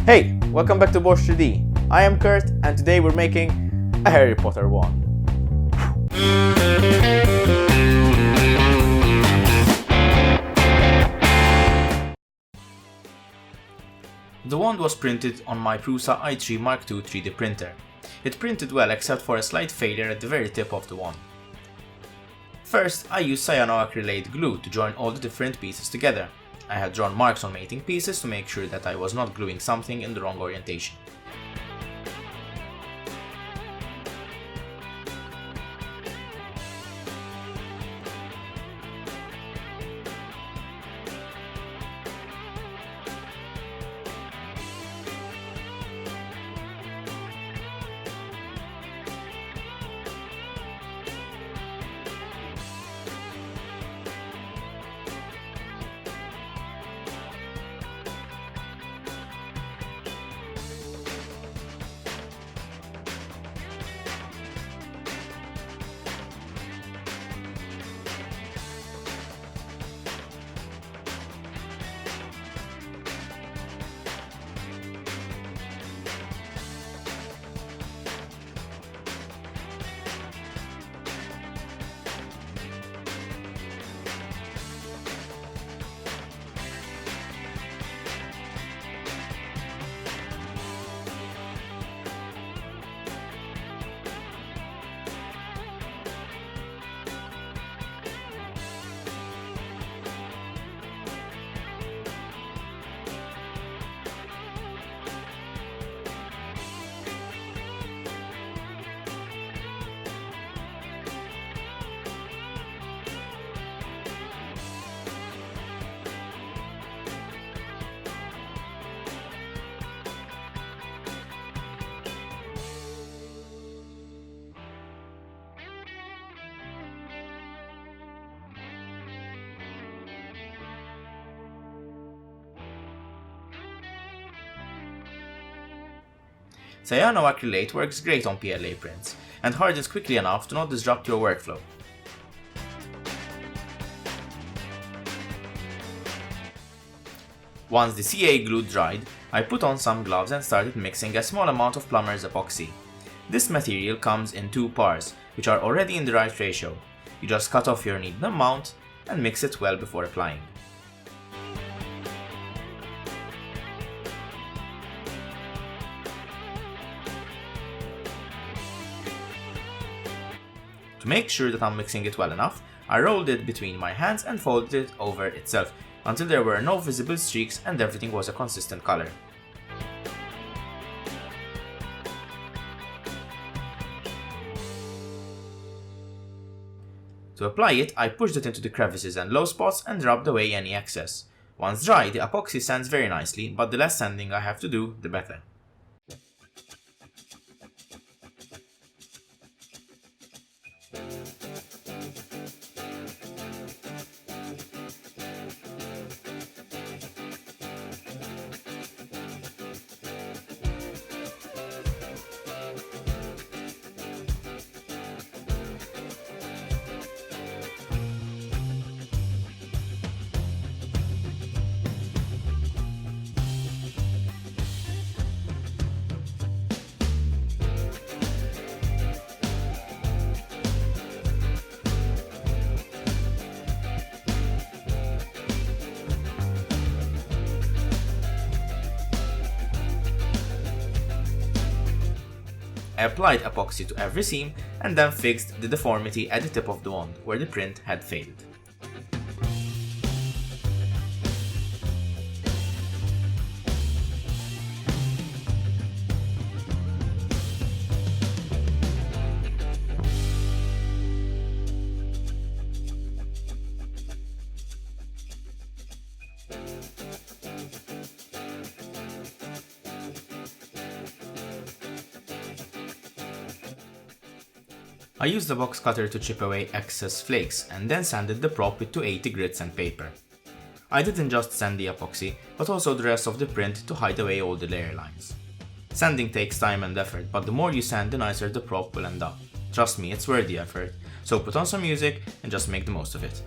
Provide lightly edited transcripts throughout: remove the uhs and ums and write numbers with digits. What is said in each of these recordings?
Hey, welcome back to Bosch 3D. I am Kurt and today we're making a Harry Potter wand. The wand was printed on my Prusa i3 Mark II 3D printer. It printed well except for a slight failure at the very tip of the wand. First, I used cyanoacrylate glue to join all the different pieces together. I had drawn marks on mating pieces to make sure that I was not gluing something in the wrong orientation. Cyanoacrylate works great on PLA prints and hardens quickly enough to not disrupt your workflow. Once the CA glue dried, I put on some gloves and started mixing a small amount of Plumber's epoxy. This material comes in 2 parts, which are already in the right ratio. You just cut off your needle amount and mix it well before applying. To make sure that I'm mixing it well enough, I rolled it between my hands and folded it over itself until there were no visible streaks and everything was a consistent color. To apply it, I pushed it into the crevices and low spots and rubbed away any excess. Once dry, the epoxy sands very nicely, but the less sanding I have to do, the better. I applied epoxy to every seam and then fixed the deformity at the tip of the wand where the print had failed. I used the box cutter to chip away excess flakes and then sanded the prop with 280 grit sandpaper. I didn't just sand the epoxy, but also the rest of the print to hide away all the layer lines. Sanding takes time and effort, but the more you sand, the nicer the prop will end up. Trust me, it's worth the effort, so put on some music and just make the most of it.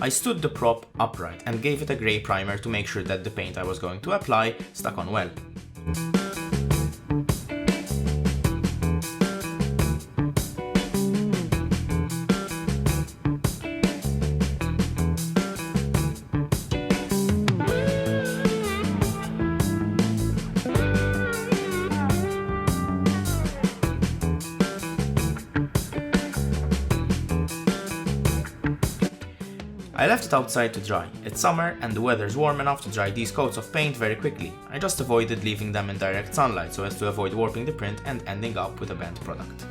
I stood the prop upright and gave it a grey primer to make sure that the paint I was going to apply stuck on well. I left it outside to dry. It's summer and the weather's warm enough to dry these coats of paint very quickly. I just avoided leaving them in direct sunlight so as to avoid warping the print and ending up with a bent product.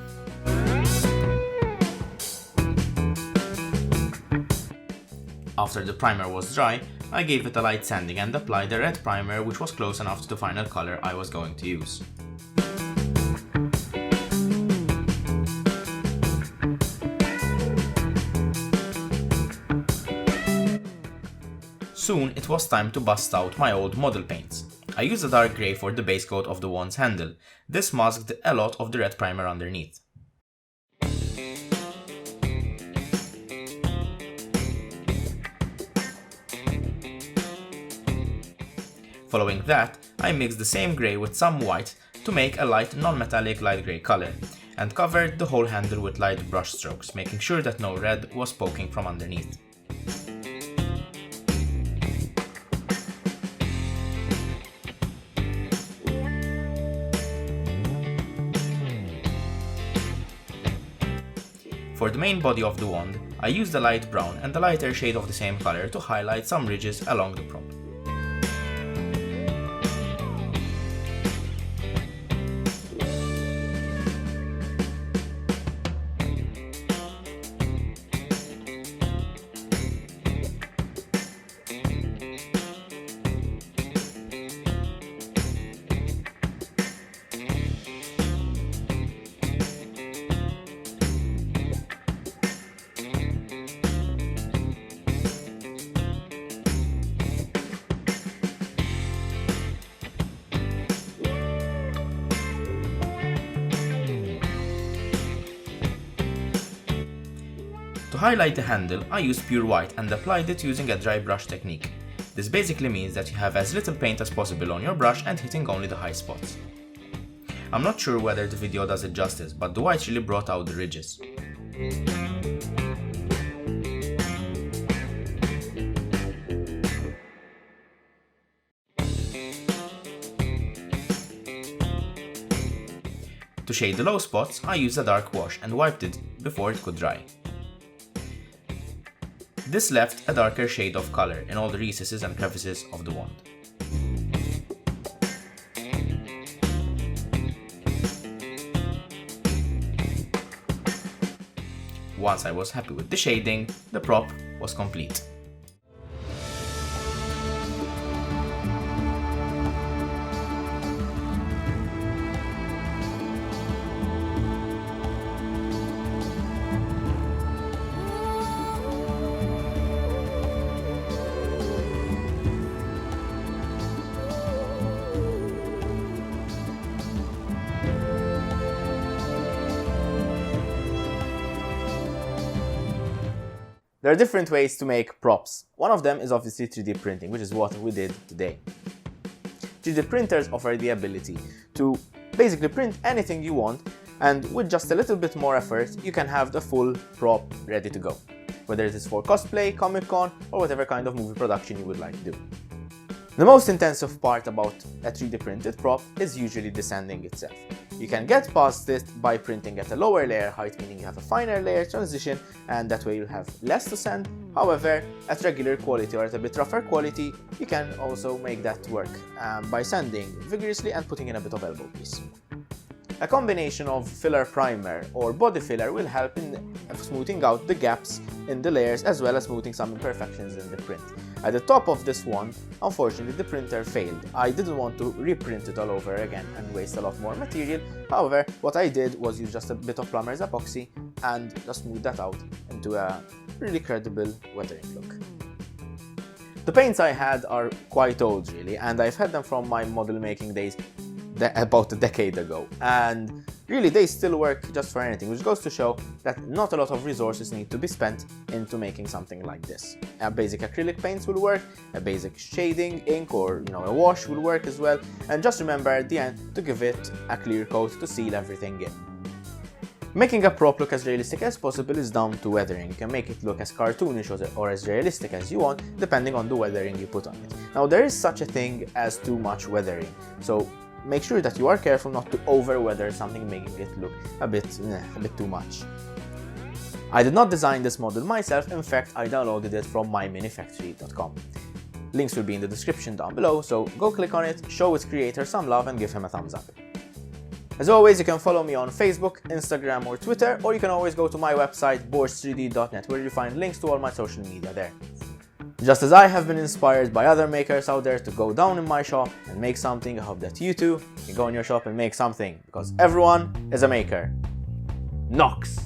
After the primer was dry, I gave it a light sanding and applied a red primer which was close enough to the final color I was going to use. Soon it was time to bust out my old model paints. I used a dark grey for the base coat of the wand's handle. This masked a lot of the red primer underneath. Following that, I mixed the same grey with some white to make a light non-metallic light grey color, and covered the whole handle with light brush strokes, making sure that no red was poking from underneath. For the main body of the wand, I used a light brown and a lighter shade of the same color to highlight some ridges along the prop. To highlight the handle, I used pure white and applied it using a dry brush technique. This basically means that you have as little paint as possible on your brush and hitting only the high spots. I'm not sure whether the video does it justice, but the white really brought out the ridges. To shade the low spots, I used a dark wash and wiped it before it could dry. This left a darker shade of color in all the recesses and crevices of the wand. Once I was happy with the shading, the prop was complete. There are different ways to make props. One of them is obviously 3D printing, which is what we did today. 3D printers offer the ability to basically print anything you want, and with just a little bit more effort, you can have the full prop ready to go. Whether it is for cosplay, Comic-Con, or whatever kind of movie production you would like to do. The most intensive part about a 3D printed prop is usually the sanding itself. You can get past this by printing at a lower layer height, meaning you have a finer layer transition, and that way you'll have less to sand. However, at regular quality or at a bit rougher quality, you can also make that work by sanding vigorously and putting in a bit of elbow grease. A combination of filler primer or body filler will help in smoothing out the gaps in the layers as well as smoothing some imperfections in the print. At the top of this one, unfortunately the printer failed. I didn't want to reprint it all over again and waste a lot more material. However, what I did was use just a bit of plumber's epoxy and just smooth that out into a really credible weathering look. The paints I had are quite old really, and I've had them from my model making days about a decade ago, and Really, they still work just for anything, which goes to show that not a lot of resources need to be spent into making something like this. A basic acrylic paints will work, a basic shading ink or a wash will work as well, and just remember at the end to give it a clear coat to seal everything in. Making a prop look as realistic as possible is down to weathering. You can make it look as cartoonish or as realistic as you want, depending on the weathering you put on it. Now, there is such a thing as too much weathering, so make sure that you are careful not to over-weather something, making it look a bit too much. I did not design this model myself, in fact I downloaded it from myminifactory.com. Links will be in the description down below, so go click on it, show its creator some love and give him a thumbs up. As always, you can follow me on Facebook, Instagram or Twitter, or you can always go to my website borsch3d.net where you'll find links to all my social media there. Just as I have been inspired by other makers out there to go down in my shop and make something, I hope that you too can go in your shop and make something, because everyone is a maker. Nox!